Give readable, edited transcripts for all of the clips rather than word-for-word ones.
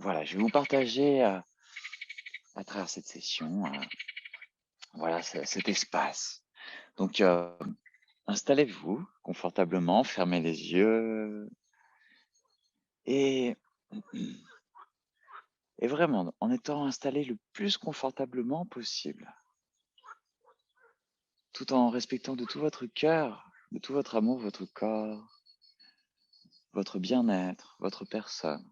Voilà, je vais vous partager à travers cette session, voilà, cet espace. Donc, installez-vous confortablement, fermez les yeux et, et vraiment, en étant installé le plus confortablement possible, tout en respectant de tout votre cœur, de tout votre amour, votre corps, votre bien-être, votre personne.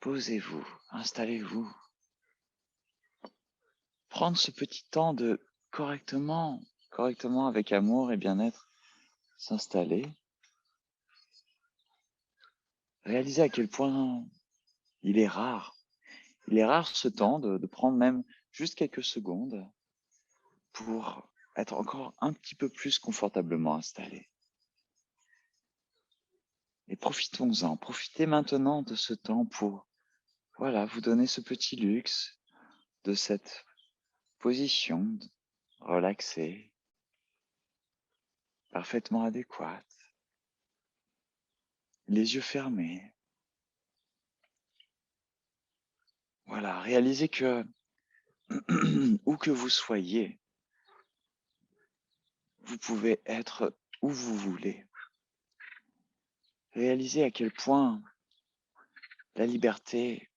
Posez-vous, installez-vous. Prendre ce petit temps de correctement avec amour et bien-être, s'installer. Réaliser à quel point il est rare. Il est rare ce temps de prendre même juste quelques secondes pour être encore un petit peu plus confortablement installé. Et profitons-en, profitez maintenant de ce temps pour, voilà, vous donner ce petit luxe de cette position relaxée, parfaitement adéquate, les yeux fermés. Voilà, réalisez que où que vous soyez, vous pouvez être où vous voulez. Réalisez à quel point la liberté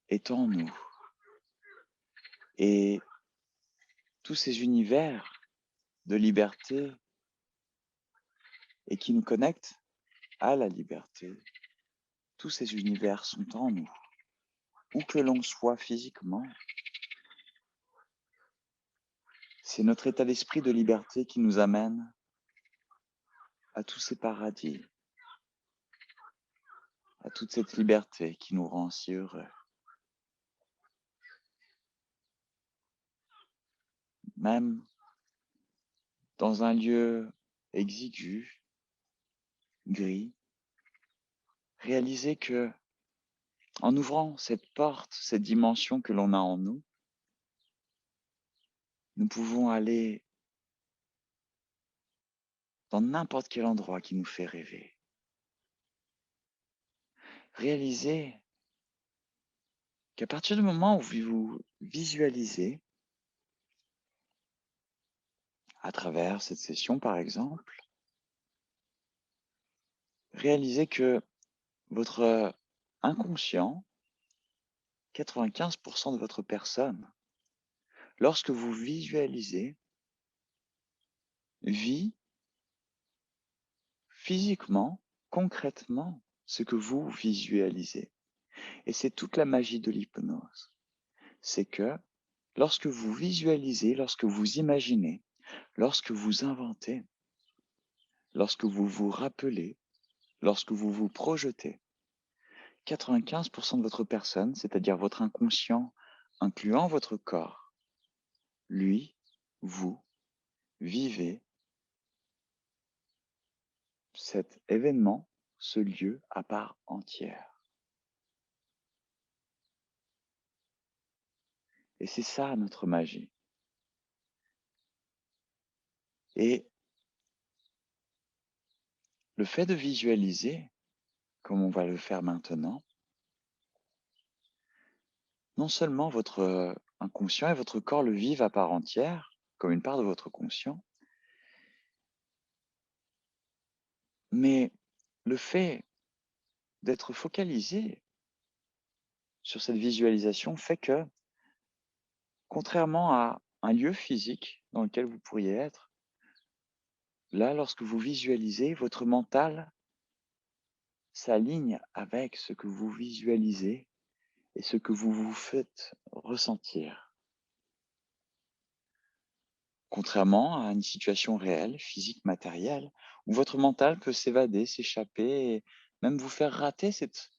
est en nous et tous ces univers de liberté et qui nous connectent à la liberté, tous ces univers sont en nous, où que l'on soit physiquement. C'est notre état d'esprit de liberté qui nous amène à tous ces paradis, à toute cette liberté qui nous rend si heureux. Même dans un lieu exigu, gris, réalisez que en ouvrant cette porte, cette dimension que l'on a en nous, nous pouvons aller dans n'importe quel endroit qui nous fait rêver. Réalisez qu'à partir du moment où vous visualisez, à travers cette session par exemple, réalisez que votre inconscient, 95% de votre personne, lorsque vous visualisez, vit physiquement, concrètement, ce que vous visualisez. Et c'est toute la magie de l'hypnose. C'est que lorsque vous visualisez, lorsque vous imaginez, lorsque vous inventez, lorsque vous vous rappelez, lorsque vous vous projetez, 95% de votre personne, c'est-à-dire votre inconscient, incluant votre corps, lui, vous, vivez cet événement, ce lieu à part entière. Et c'est ça notre magie. Et le fait de visualiser, comme on va le faire maintenant, non seulement votre inconscient et votre corps le vivent à part entière, comme une part de votre conscient, mais le fait d'être focalisé sur cette visualisation fait que, contrairement à un lieu physique dans lequel vous pourriez être, là, lorsque vous visualisez, votre mental s'aligne avec ce que vous visualisez et ce que vous vous faites ressentir. Contrairement à une situation réelle, physique, matérielle, où votre mental peut s'évader, s'échapper et même vous faire rater cette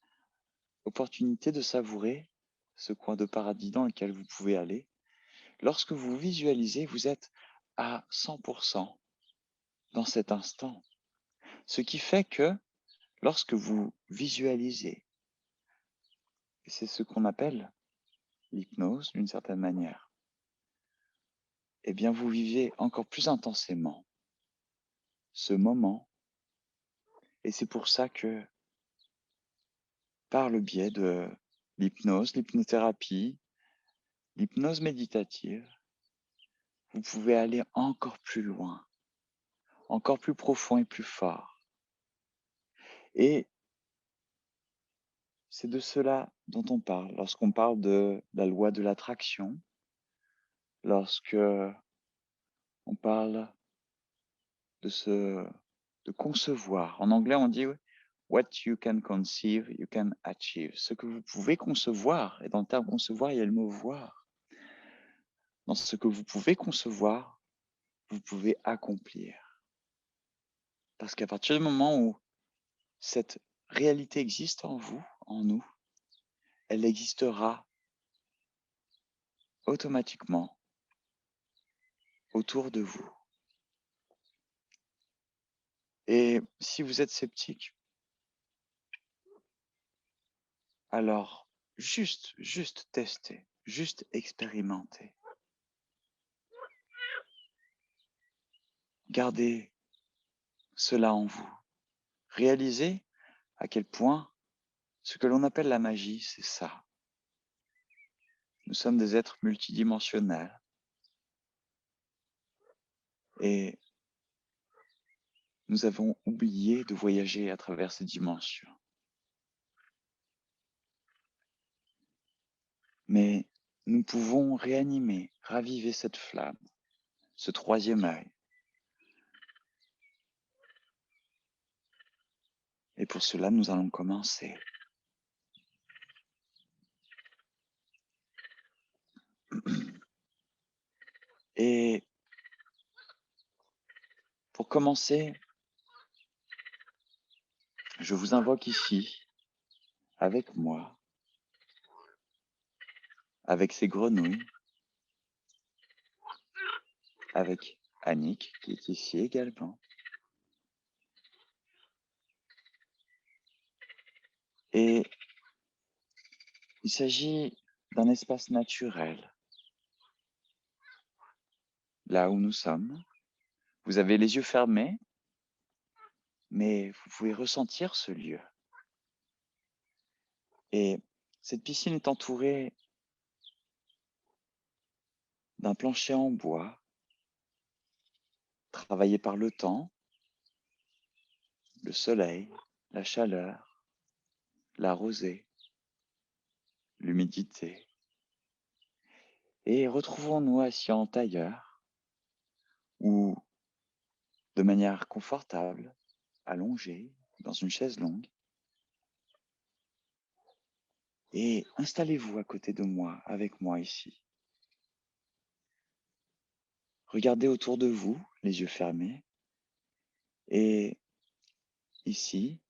opportunité de savourer ce coin de paradis dans lequel vous pouvez aller. Lorsque vous visualisez, vous êtes à 100% dans cet instant. Ce qui fait que lorsque vous visualisez, et c'est ce qu'on appelle l'hypnose d'une certaine manière, eh bien vous vivez encore plus intensément ce moment. Et c'est pour ça que par le biais de l'hypnose, l'hypnothérapie, l'hypnose méditative, vous pouvez aller encore plus loin, encore plus profond et plus fort. Et c'est de cela dont on parle lorsqu'on parle de la loi de l'attraction, lorsque on parle de de concevoir. En anglais, on dit what you can conceive, you can achieve. Ce que vous pouvez concevoir, et dans le terme concevoir, il y a le mot voir. Dans ce que vous pouvez concevoir, vous pouvez accomplir. Parce qu'à partir du moment où cette réalité existe en vous, en nous, elle existera automatiquement autour de vous. Et si vous êtes sceptique, alors juste testez, juste expérimentez. Gardez cela en vous. Réalisez à quel point ce que l'on appelle la magie, c'est ça. Nous sommes des êtres multidimensionnels et nous avons oublié de voyager à travers ces dimensions. Mais nous pouvons réanimer, raviver cette flamme, ce troisième œil. Et pour cela, nous allons commencer. Et pour commencer, je vous invoque ici, avec moi, avec ces grenouilles, avec Annick, qui est ici également. Et il s'agit d'un espace naturel, là où nous sommes. Vous avez les yeux fermés, mais vous pouvez ressentir ce lieu. Et cette piscine est entourée d'un plancher en bois, travaillé par le temps, le soleil, la chaleur, la rosée, l'humidité. Et retrouvons-nous assis en tailleur ou de manière confortable, allongé dans une chaise longue. Et installez-vous à côté de moi, avec moi ici. Regardez autour de vous, les yeux fermés. Et ici,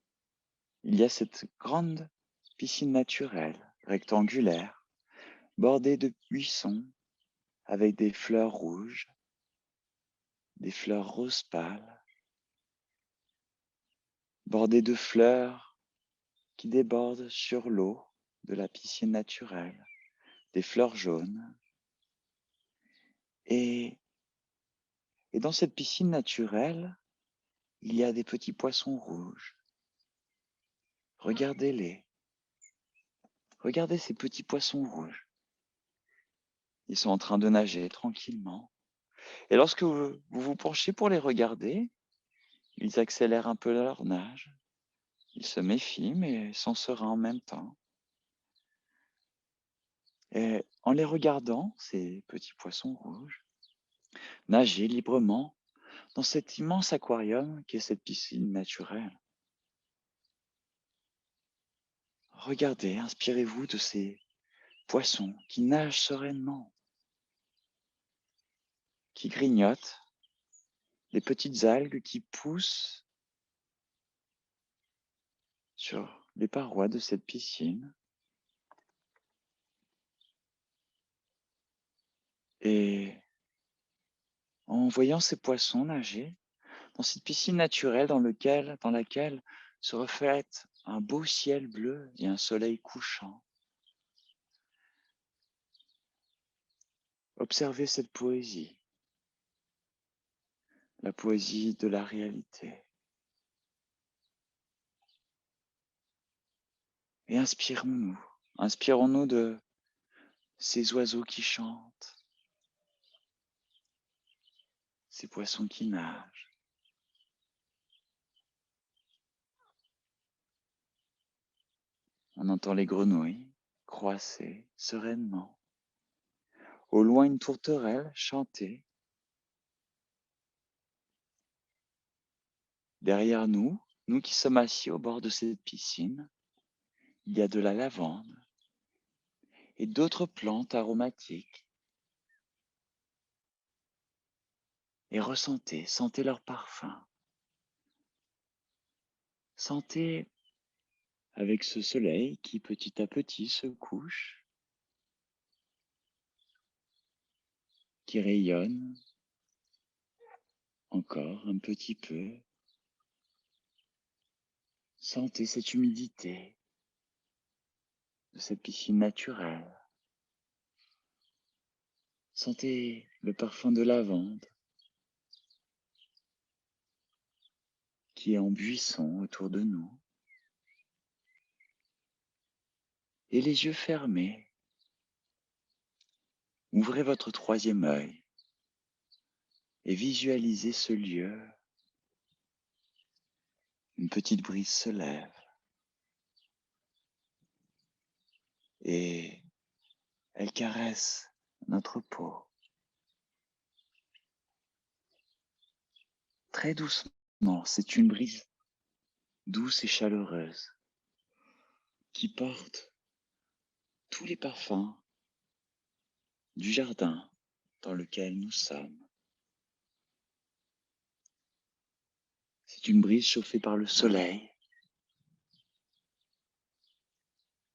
il y a cette grande piscine naturelle, rectangulaire, bordée de buissons avec des fleurs rouges, des fleurs roses pâles, bordée de fleurs qui débordent sur l'eau de la piscine naturelle, des fleurs jaunes. Et dans cette piscine naturelle, il y a des petits poissons rouges. Regardez-les. Regardez ces petits poissons rouges. Ils sont en train de nager tranquillement. Et lorsque vous vous penchez pour les regarder, ils accélèrent un peu leur nage. Ils se méfient, mais sont sereins en même temps. Et en les regardant, ces petits poissons rouges, nager librement dans cet immense aquarium qui est cette piscine naturelle. Regardez, inspirez-vous de ces poissons qui nagent sereinement, qui grignotent les petites algues qui poussent sur les parois de cette piscine. Et en voyant ces poissons nager dans cette piscine naturelle dans laquelle se reflète un beau ciel bleu et un soleil couchant, observez cette poésie, la poésie de la réalité. Et inspirons-nous. Inspirons-nous de ces oiseaux qui chantent, ces poissons qui nagent. On entend les grenouilles croasser sereinement. Au loin, une tourterelle chanter. Derrière nous, nous qui sommes assis au bord de cette piscine, il y a de la lavande et d'autres plantes aromatiques. Et ressentez, sentez leur parfum. Sentez avec ce soleil qui petit à petit se couche, qui rayonne encore un petit peu. Sentez cette humidité de cette piscine naturelle. Sentez le parfum de lavande qui est en buisson autour de nous. Et les yeux fermés, ouvrez votre troisième œil et visualisez ce lieu. Une petite brise se lève et elle caresse notre peau très doucement. C'est une brise douce et chaleureuse qui porte tous les parfums du jardin dans lequel nous sommes. C'est une brise chauffée par le soleil.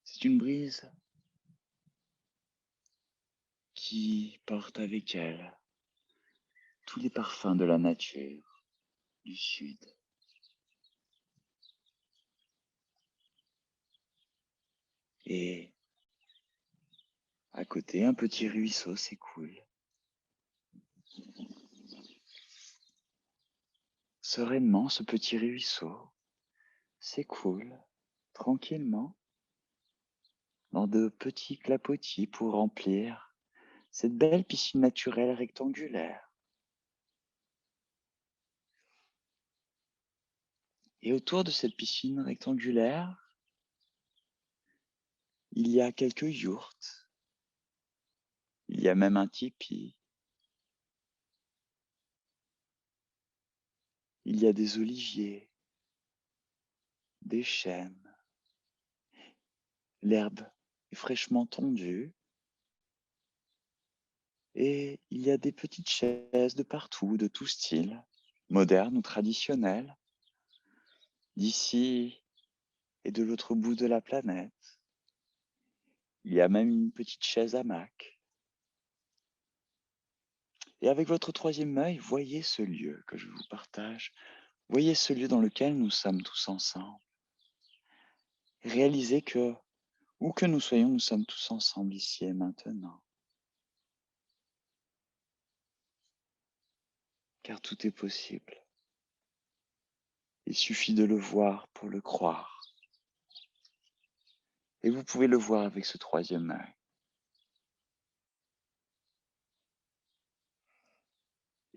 C'est une brise qui porte avec elle tous les parfums de la nature du sud. Et à côté, un petit ruisseau s'écoule. Sereinement, ce petit ruisseau s'écoule tranquillement dans de petits clapotis pour remplir cette belle piscine naturelle rectangulaire. Et autour de cette piscine rectangulaire, il y a quelques yourtes. Il y a même un tipi. Il y a des oliviers, des chênes. L'herbe est fraîchement tondue. Et il y a des petites chaises de partout, de tout style, modernes ou traditionnelles, d'ici et de l'autre bout de la planète. Il y a même une petite chaise hamac. Et avec votre troisième œil, voyez ce lieu que je vous partage. Voyez ce lieu dans lequel nous sommes tous ensemble. Réalisez que, où que nous soyons, nous sommes tous ensemble ici et maintenant. Car tout est possible. Il suffit de le voir pour le croire. Et vous pouvez le voir avec ce troisième œil.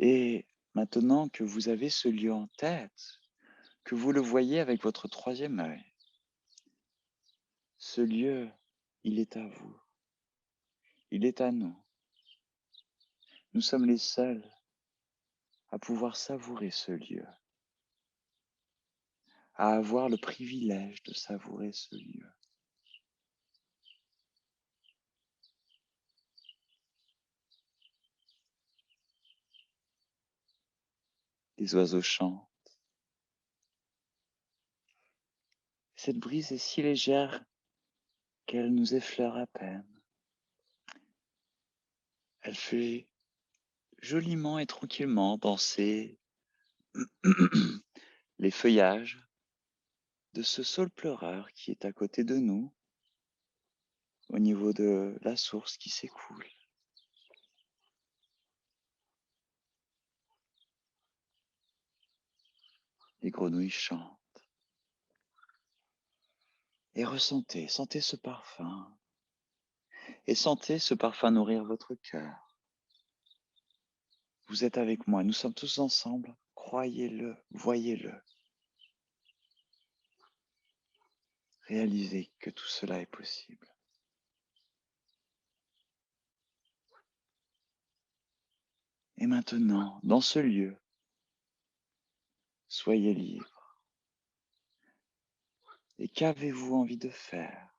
Et maintenant que vous avez ce lieu en tête, que vous le voyez avec votre troisième œil, ce lieu, il est à vous, il est à nous. Nous sommes les seuls à pouvoir savourer ce lieu, à avoir le privilège de savourer ce lieu. Les oiseaux chantent. Cette brise est si légère qu'elle nous effleure à peine. Elle fait joliment et tranquillement danser les feuillages de ce saule pleureur qui est à côté de nous, au niveau de la source qui s'écoule. Les grenouilles chantent. et sentez ce parfum. Et sentez ce parfum nourrir votre cœur. Vous êtes avec moi, nous sommes tous ensemble. Croyez-le, voyez-le. Réalisez que tout cela est possible. Et maintenant, dans ce lieu, soyez libre. Et qu'avez-vous envie de faire?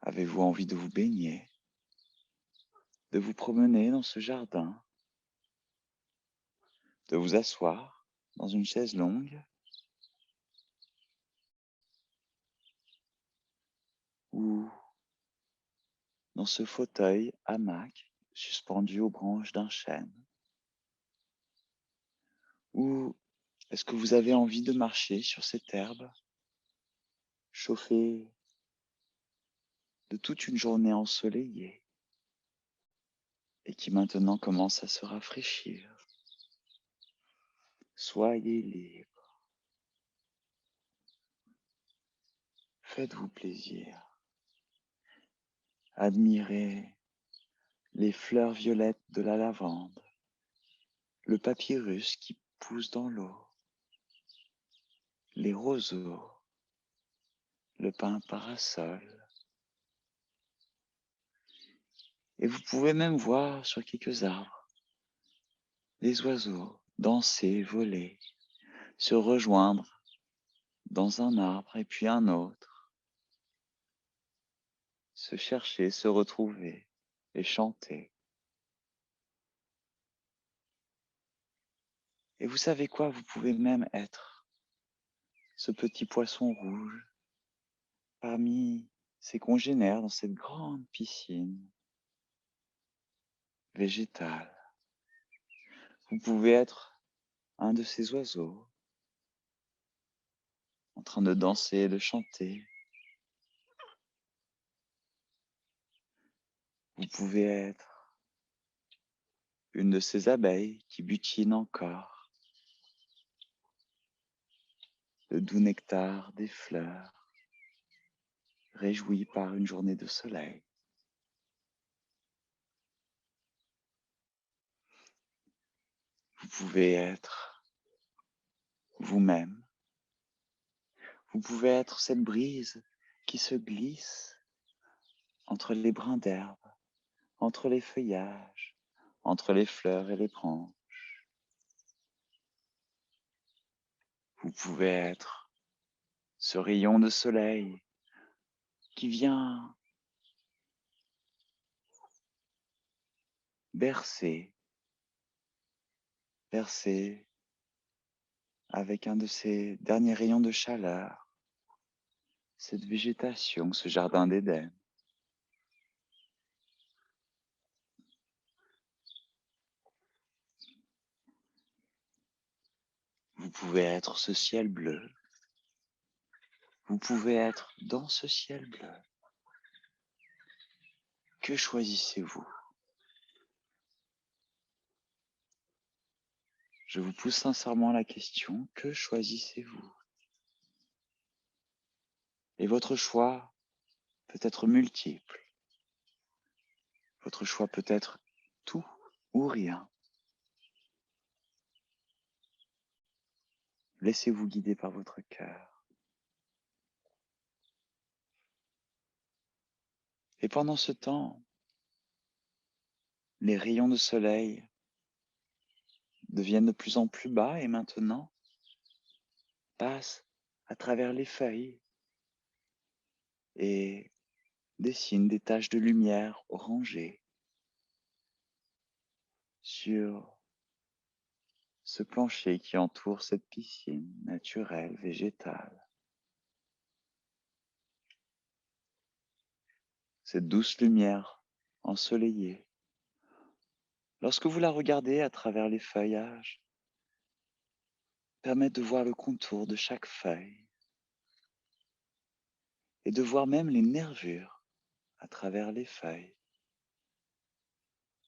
Avez-vous envie de vous baigner, de vous promener dans ce jardin, de vous asseoir dans une chaise longue ou dans ce fauteuil hamac suspendu aux branches d'un chêne? Ou est-ce que vous avez envie de marcher sur cette herbe, chauffée de toute une journée ensoleillée et qui maintenant commence à se rafraîchir? Soyez libre, faites-vous plaisir, admirez les fleurs violettes de la lavande, le papyrus qui pousse dans l'eau, les roseaux, le pin parasol. Et vous pouvez même voir sur quelques arbres les oiseaux danser, voler, se rejoindre dans un arbre et puis un autre, se chercher, se retrouver et chanter. Et vous savez quoi, vous pouvez même être ce petit poisson rouge parmi ses congénères dans cette grande piscine végétale. Vous pouvez être un de ces oiseaux en train de danser et de chanter. Vous pouvez être une de ces abeilles qui butinent encore le doux nectar des fleurs, réjouies par une journée de soleil. Vous pouvez être vous-même. Vous pouvez être cette brise qui se glisse entre les brins d'herbe, entre les feuillages, entre les fleurs et les branches. Vous pouvez être ce rayon de soleil qui vient bercer avec un de ces derniers rayons de chaleur, cette végétation, ce jardin d'Éden. Vous pouvez être ce ciel bleu. Vous pouvez être dans ce ciel bleu. Que choisissez-vous? Je vous pose sincèrement la question, que choisissez-vous? Et votre choix peut être multiple. Votre choix peut être tout ou rien. Laissez-vous guider par votre cœur. Et pendant ce temps, les rayons de soleil deviennent de plus en plus bas et maintenant passent à travers les feuilles et dessinent des taches de lumière orangée sur ce plancher qui entoure cette piscine naturelle, végétale. Cette douce lumière ensoleillée. Lorsque vous la regardez à travers les feuillages, permet de voir le contour de chaque feuille et de voir même les nervures à travers les feuilles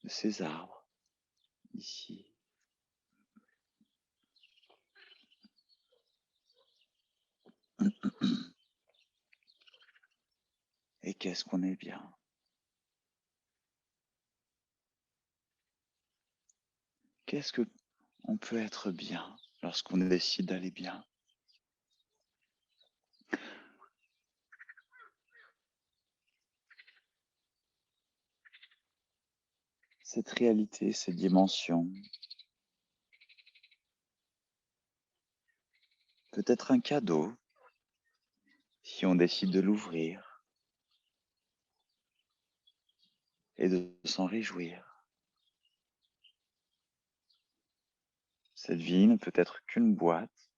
de ces arbres ici. Et qu'est-ce qu'on est bien. Qu'est-ce que on peut être bien lorsqu'on décide d'aller bien. Cette réalité, cette dimension, peut être un cadeau si on décide de l'ouvrir et de s'en réjouir. Cette vie ne peut être qu'une boîte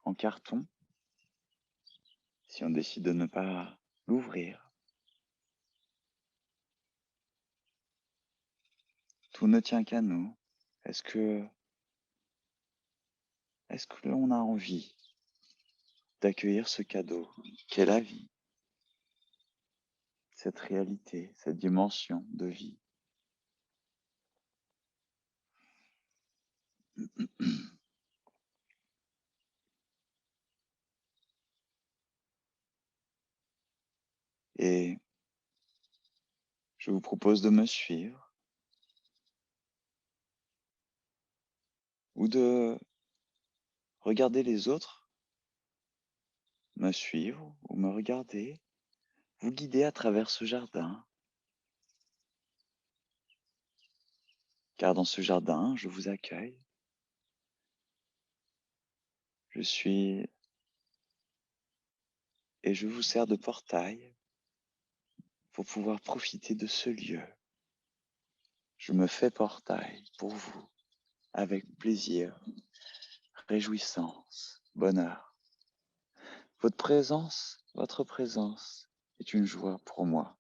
en carton si on décide de ne pas l'ouvrir. Tout ne tient qu'à nous. Est-ce que, est-ce que l'on a envie d'accueillir ce cadeau qu'est la vie, cette réalité, cette dimension de vie? Et je vous propose de me suivre ou de regarder les autres me suivre ou me regarder, vous guider à travers ce jardin. Car dans ce jardin, je vous accueille. Je suis et je vous sers de portail pour pouvoir profiter de ce lieu. Je me fais portail pour vous avec plaisir, réjouissance, bonheur. Votre présence est une joie pour moi.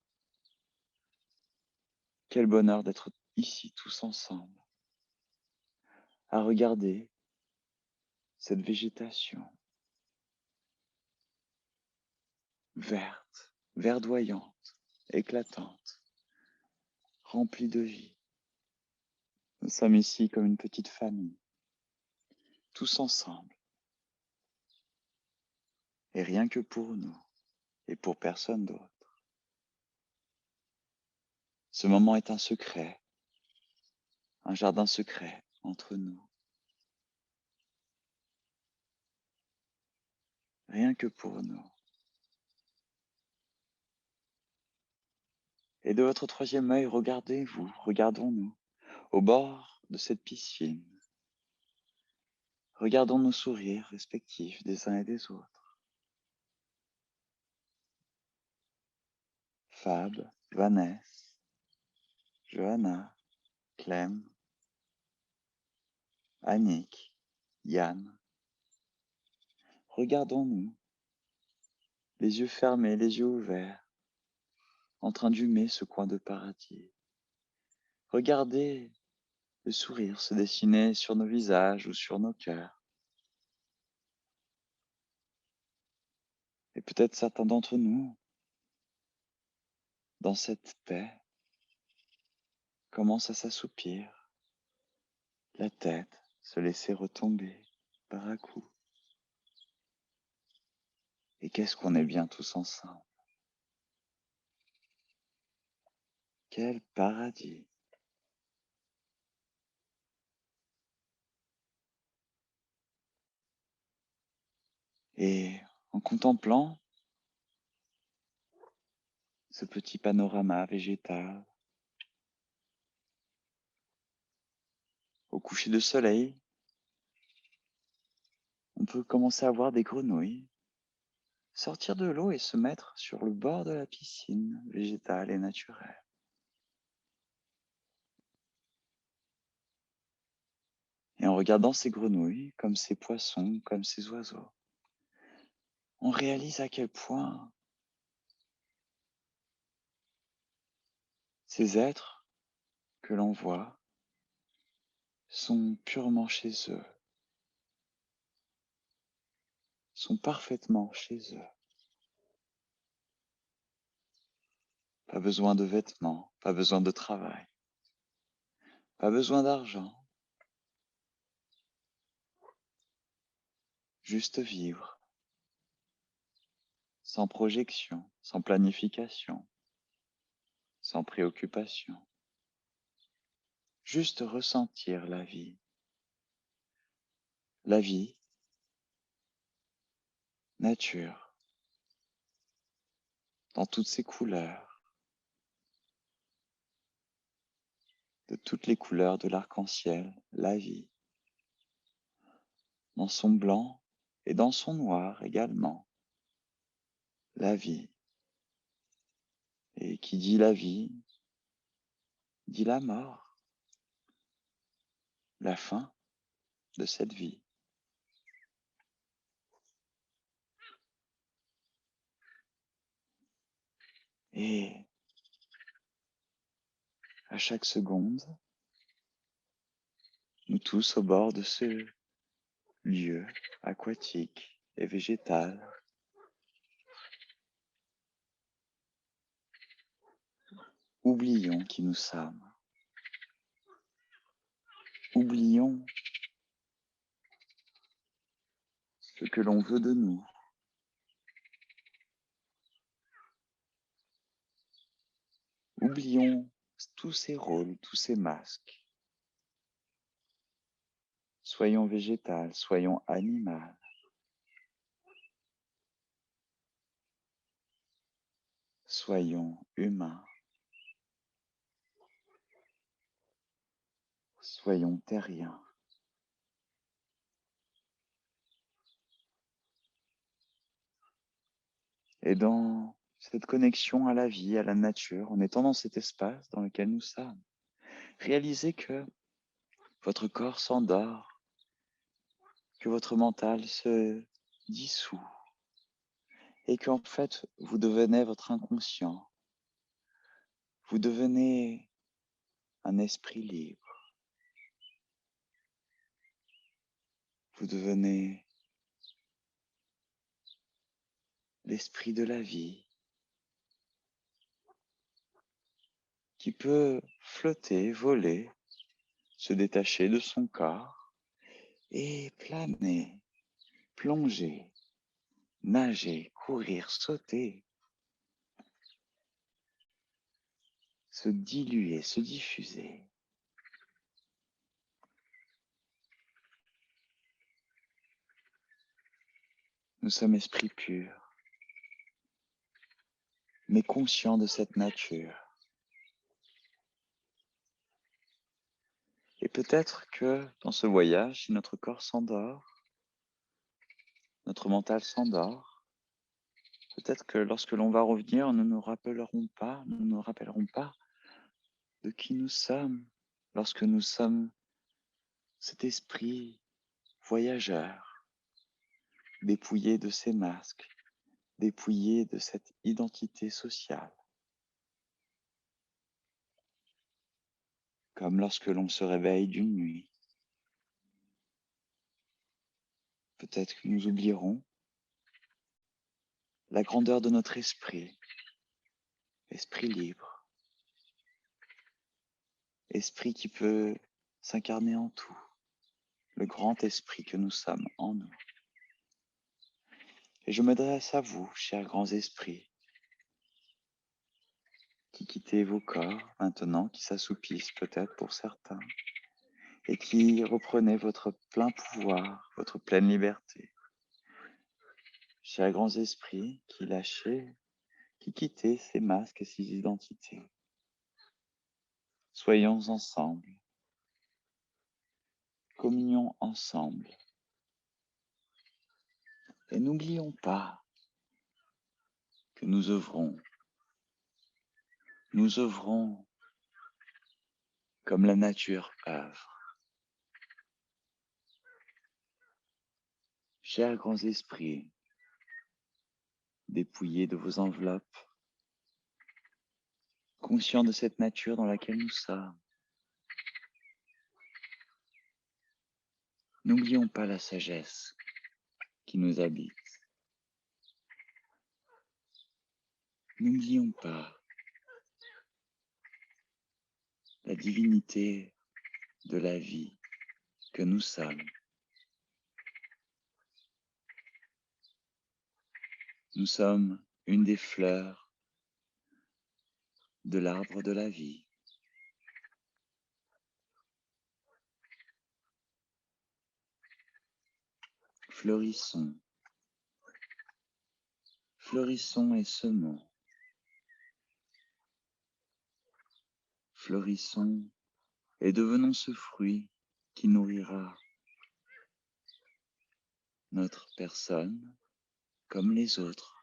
Quel bonheur d'être ici tous ensemble, à regarder cette végétation verte, verdoyante, éclatante, remplie de vie. Nous sommes ici comme une petite famille, tous ensemble, et rien que pour nous, et pour personne d'autre. Ce moment est un secret, un jardin secret entre nous. Rien que pour nous. Et de votre troisième œil, regardez-vous, regardons-nous, au bord de cette piscine. Regardons nos sourires respectifs des uns et des autres. Fab, Vanessa, Johanna, Clem, Annick, Yann. Regardons-nous, les yeux fermés, les yeux ouverts, en train d'humer ce coin de paradis. Regardez le sourire se dessiner sur nos visages ou sur nos cœurs. Et peut-être certains d'entre nous, dans cette paix, commencent à s'assoupir, la tête se laisser retomber par à coup. Et qu'est-ce qu'on est bien tous ensemble. Quel paradis. Et en contemplant ce petit panorama végétal, au coucher de soleil, on peut commencer à voir des grenouilles sortir de l'eau et se mettre sur le bord de la piscine végétale et naturelle. Et en regardant ces grenouilles, comme ces poissons, comme ces oiseaux, on réalise à quel point ces êtres que l'on voit sont purement chez eux, sont parfaitement chez eux. Pas besoin de vêtements, pas besoin de travail, pas besoin d'argent, juste vivre sans projection, sans planification, sans préoccupation. Juste ressentir la vie, nature, dans toutes ses couleurs, de toutes les couleurs de l'arc-en-ciel, la vie, dans son blanc et dans son noir également, la vie. Et qui dit la vie, dit la mort, la fin de cette vie. Et à chaque seconde, nous tous au bord de ce lieu aquatique et végétal, oublions qui nous sommes, oublions ce que l'on veut de nous, oublions tous ces rôles, tous ces masques. Soyons végétal, soyons animal. Soyons humains. Soyons terriens. Et dans cette connexion à la vie, à la nature, en étant dans cet espace dans lequel nous sommes, réalisez que votre corps s'endort, que votre mental se dissout et qu'en fait, vous devenez votre inconscient. Vous devenez un esprit libre. Vous devenez l'esprit de la vie qui peut flotter, voler, se détacher de son corps et planer, plonger, nager, courir, sauter, se diluer, se diffuser. Nous sommes esprits purs, mais conscients de cette nature. Et peut-être que dans ce voyage, si notre corps s'endort, notre mental s'endort, peut-être que lorsque l'on va revenir, nous ne nous rappellerons pas de qui nous sommes, lorsque nous sommes cet esprit voyageur, dépouillé de ses masques, dépouillé de cette identité sociale. Comme lorsque l'on se réveille d'une nuit. Peut-être que nous oublierons la grandeur de notre esprit, esprit libre, esprit qui peut s'incarner en tout, le grand esprit que nous sommes en nous. Et je m'adresse à vous, chers grands esprits, qui quittez vos corps maintenant, qui s'assoupissent peut-être pour certains, et qui reprenez votre plein pouvoir, votre pleine liberté. Chers grands esprits qui lâchez, qui quittez ces masques et ces identités. Soyons ensemble, communions ensemble. Et n'oublions pas que nous œuvrons comme la nature œuvre. Chers grands esprits, dépouillés de vos enveloppes, conscients de cette nature dans laquelle nous sommes, n'oublions pas la sagesse qui nous habite. N'oublions pas la divinité de la vie que nous sommes. Nous sommes une des fleurs de l'arbre de la vie. Fleurissons, fleurissons et semons. Fleurissons et devenons ce fruit qui nourrira notre personne comme les autres.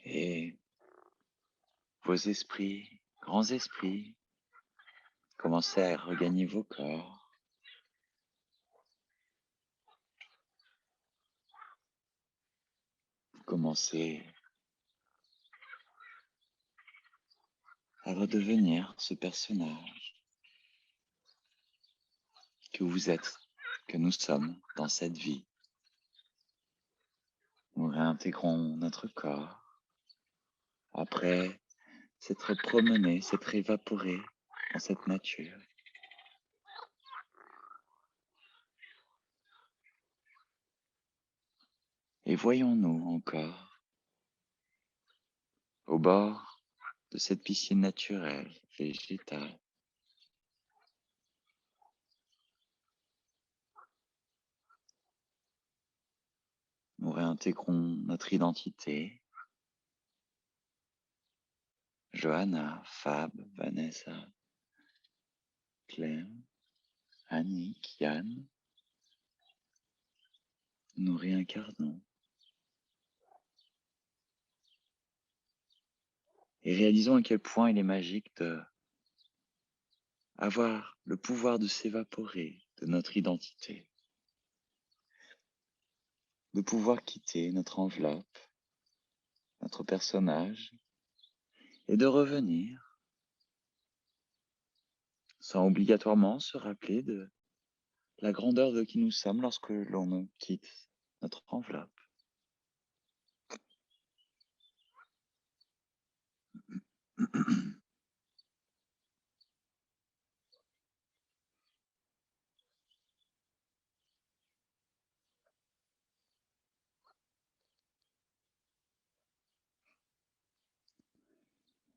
Et vos esprits, grands esprits, commencez à regagner vos corps. Vous commencez à redevenir ce personnage que vous êtes, que nous sommes dans cette vie. Nous réintégrons notre corps après s'être promené, s'être évaporé dans cette nature. Et voyons-nous encore au bord de cette piscine naturelle, végétale. Nous réintégrons notre identité. Johanna, Fab, Vanessa, Clem, Annick, Yann. Nous réincarnons. Et réalisons à quel point il est magique de avoir le pouvoir de s'évaporer de notre identité, de pouvoir quitter notre enveloppe, notre personnage, et de revenir sans obligatoirement se rappeler de la grandeur de qui nous sommes lorsque l'on quitte notre enveloppe.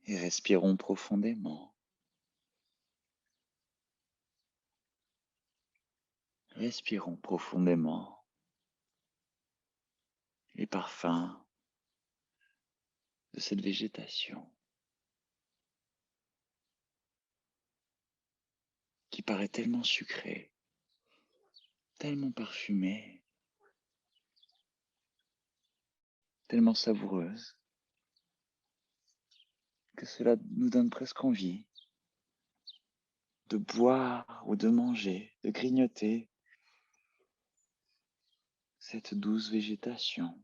Et respirons profondément. Respirons profondément les parfums de cette végétation qui paraît tellement sucrée, tellement parfumée, tellement savoureuse, que cela nous donne presque envie de boire ou de manger, de grignoter cette douce végétation.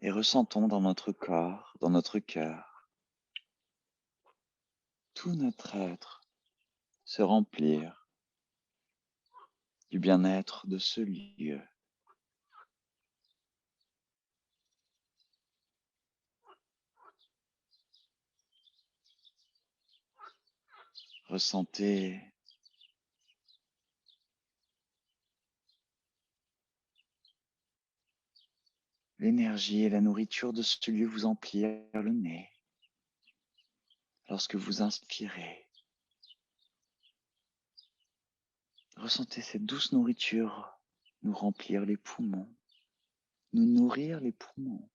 Et ressentons dans notre corps, dans notre cœur, tout notre être se remplir du bien-être de ce lieu. Ressentez l'énergie et la nourriture de ce lieu vous emplir le nez lorsque vous inspirez. Ressentez cette douce nourriture nous remplir les poumons, nous nourrir les poumons,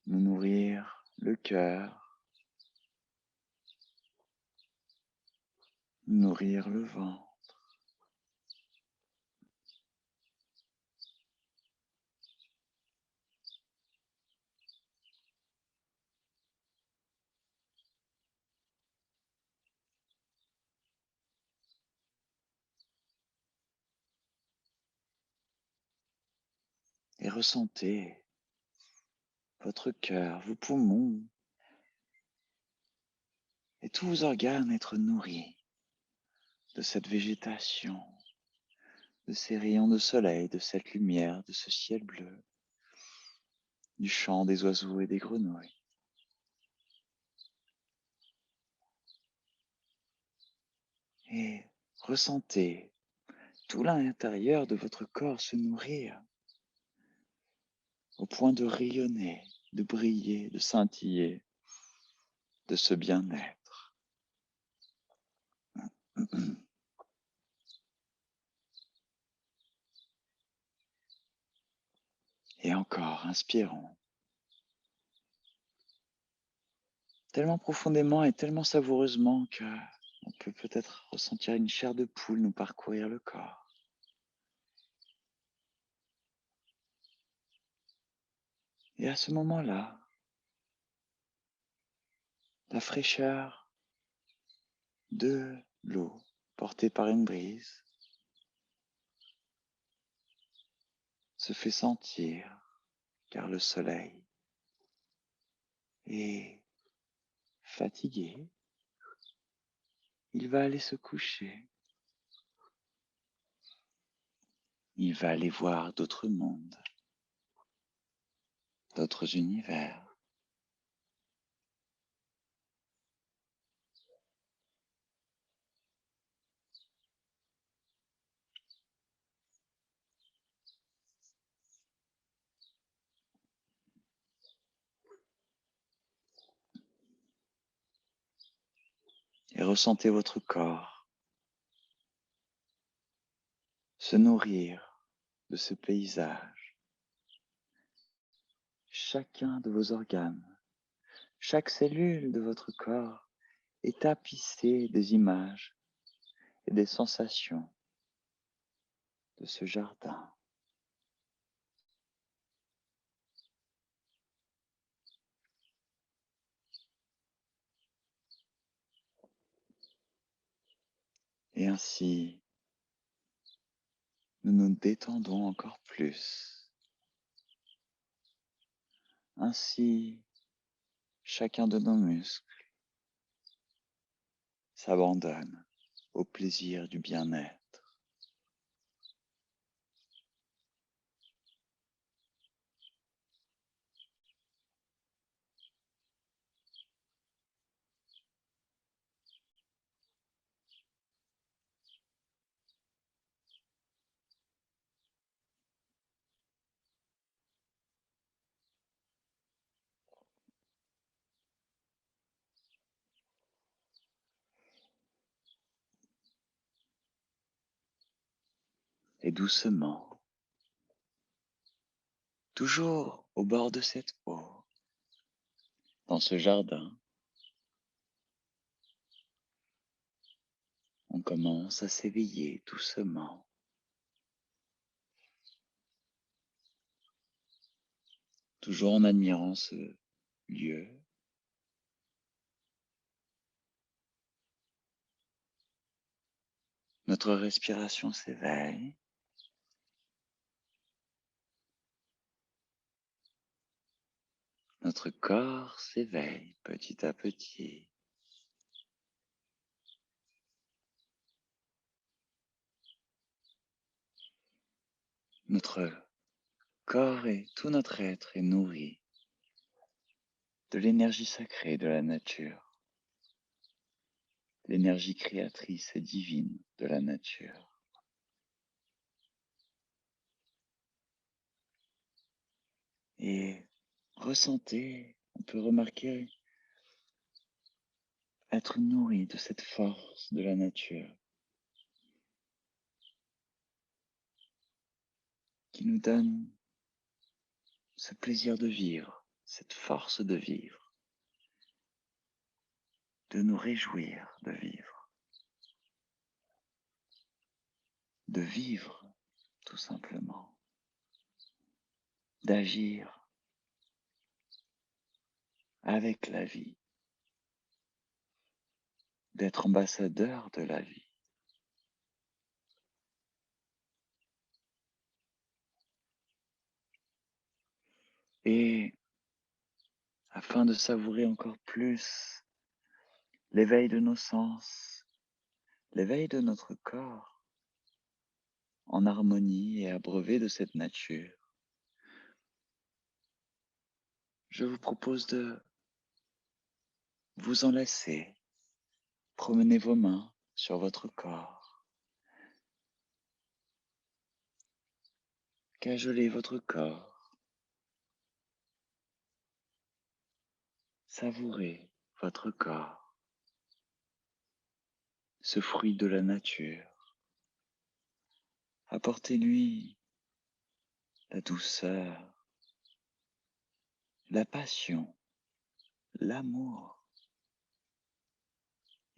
nous nourrir le cœur, nous nourrir le ventre. Et ressentez votre cœur, vos poumons et tous vos organes être nourris de cette végétation, de ces rayons de soleil, de cette lumière, de ce ciel bleu, du chant des oiseaux et des grenouilles. Et ressentez tout l'intérieur de votre corps se nourrir au point de rayonner, de briller, de scintiller de ce bien-être. Et encore, inspirons tellement profondément et tellement savoureusement que on peut peut-être ressentir une chair de poule nous parcourir le corps. Et à ce moment-là, la fraîcheur de l'eau portée par une brise se fait sentir car le soleil est fatigué. Il va aller se coucher. Il va aller voir d'autres mondes, d'autres univers. Et ressentez votre corps se nourrir de ce paysage. Chacun de vos organes, chaque cellule de votre corps est tapissée des images et des sensations de ce jardin. Et ainsi, nous nous détendons encore plus. Ainsi, chacun de nos muscles s'abandonne au plaisir du bien-être. Et doucement, toujours au bord de cette eau, dans ce jardin. On commence à s'éveiller doucement, toujours en admirant ce lieu. Notre respiration s'éveille. Notre corps s'éveille petit à petit. Notre corps et tout notre être est nourri de l'énergie sacrée de la nature, l'énergie créatrice et divine de la nature. Et ressentez, on peut remarquer être nourri de cette force de la nature qui nous donne ce plaisir de vivre, cette force de vivre, de nous réjouir de vivre tout simplement, d'agir avec la vie, d'être ambassadeur de la vie. Et afin de savourer encore plus l'éveil de nos sens, l'éveil de notre corps, en harmonie et abreuvé de cette nature, je vous propose de vous enlacer, promener vos mains sur votre corps, cajoler votre corps, savourer votre corps, ce fruit de la nature. Apportez-lui la douceur, la passion, l'amour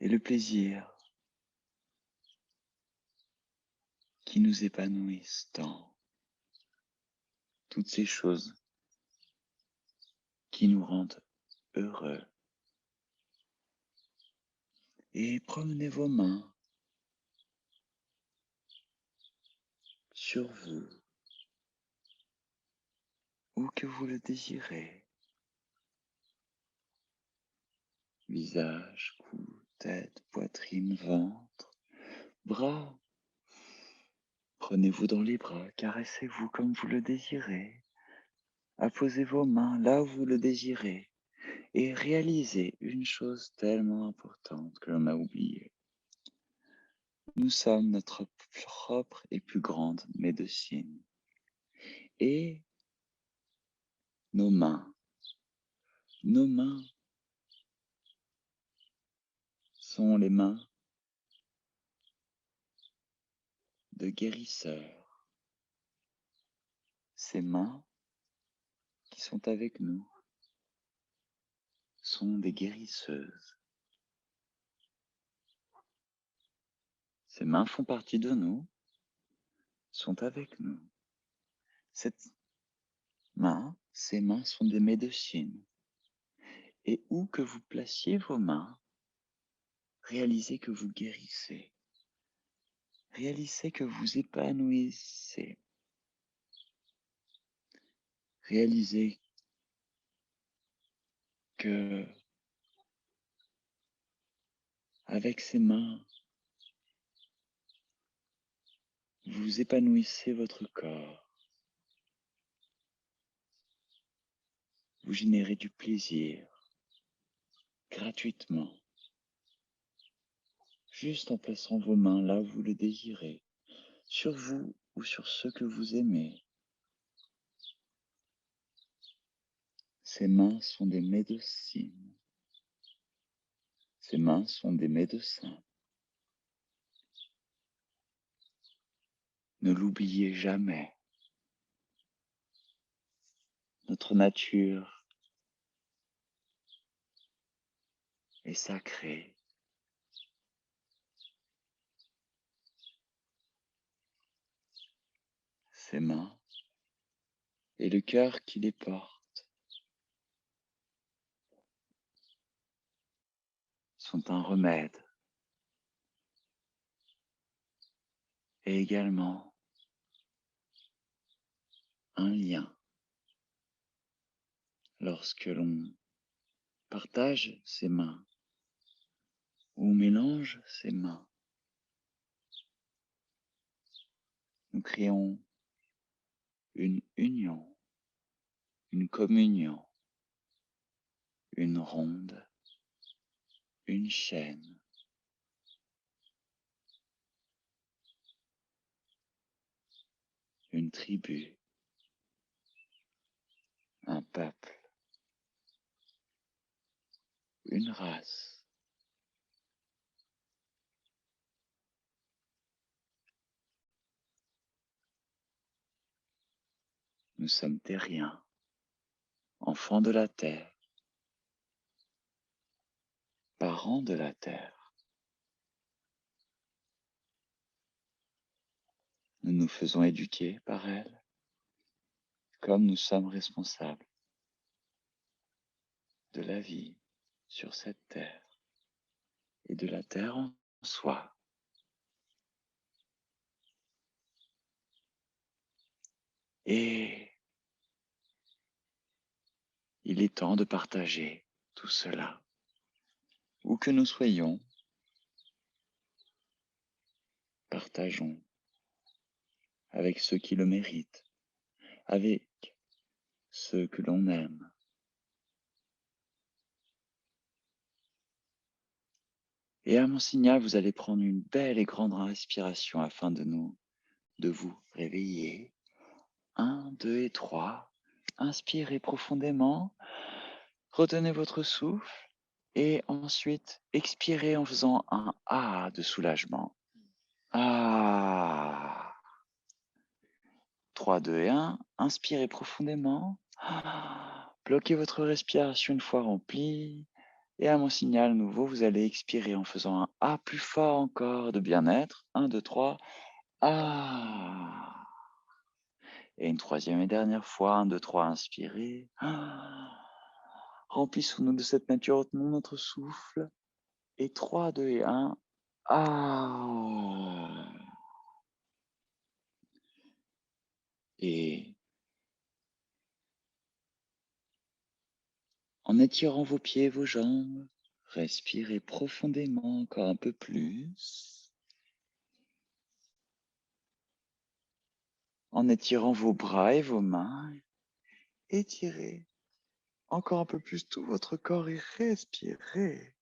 et le plaisir qui nous épanouissent tant. Toutes ces choses qui nous rendent heureux. Et promenez vos mains sur vous, où que vous le désirez. Visage, cou, tête, poitrine, ventre, bras. Prenez-vous dans les bras, caressez-vous comme vous le désirez. Apposez vos mains là où vous le désirez et réalisez une chose tellement importante que l'on a oubliée. Nous sommes notre propre et plus grande médecine. Et nos mains sont les mains de guérisseurs. Ces mains qui sont avec nous sont des guérisseuses. Ces mains font partie de nous, sont avec nous. Ces mains sont des médecines. Et où que vous placiez vos mains, réalisez que vous guérissez. Réalisez que vous épanouissez. Réalisez que avec ces mains, vous épanouissez votre corps. Vous générez du plaisir gratuitement, juste en plaçant vos mains là où vous le désirez, sur vous ou sur ceux que vous aimez. Ces mains sont des médecines. Ces mains sont des médecins. Ne l'oubliez jamais. Notre nature est sacrée. Ses mains et le cœur qui les porte sont un remède et également un lien. Lorsque l'on partage ses mains ou mélange ses mains, nous créons une union, une communion, une ronde, une chaîne, une tribu, un peuple, une race. Nous sommes terriens, enfants de la terre, parents de la terre. Nous nous faisons éduquer par elle, comme nous sommes responsables de la vie sur cette terre et de la terre en soi. Et il est temps de partager tout cela. Où que nous soyons, partageons avec ceux qui le méritent, avec ceux que l'on aime. Et à mon signal, vous allez prendre une belle et grande respiration afin de vous réveiller. 1, 2 et 3. Inspirez profondément, retenez votre souffle et ensuite expirez en faisant un A de soulagement. Ah. 3, 2 et 1. Inspirez profondément. Bloquez votre respiration une fois remplie. Et à mon signal nouveau, vous allez expirer en faisant un A plus fort encore de bien-être. 1, 2, 3. Ah. Et une troisième et dernière fois. 1, 2, 3. Inspirez. Remplissons-nous de cette nature, retenons notre souffle. Et 3, 2 et 1. Ah. Et en étirant vos pieds et vos jambes, respirez profondément encore un peu plus. En étirant vos bras et vos mains, étirez encore un peu plus tout votre corps et respirez.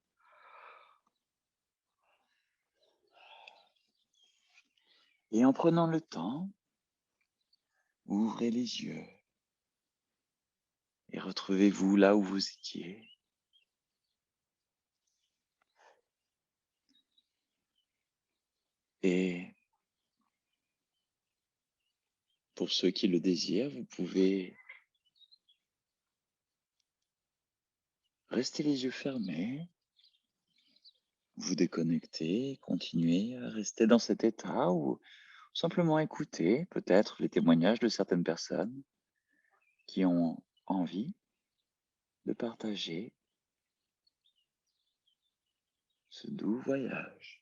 Et en prenant le temps, ouvrez les yeux et retrouvez-vous là où vous étiez. Et pour ceux qui le désirent, vous pouvez rester les yeux fermés, vous déconnecter, continuer à rester dans cet état ou simplement écouter peut-être les témoignages de certaines personnes qui ont envie de partager ce doux voyage.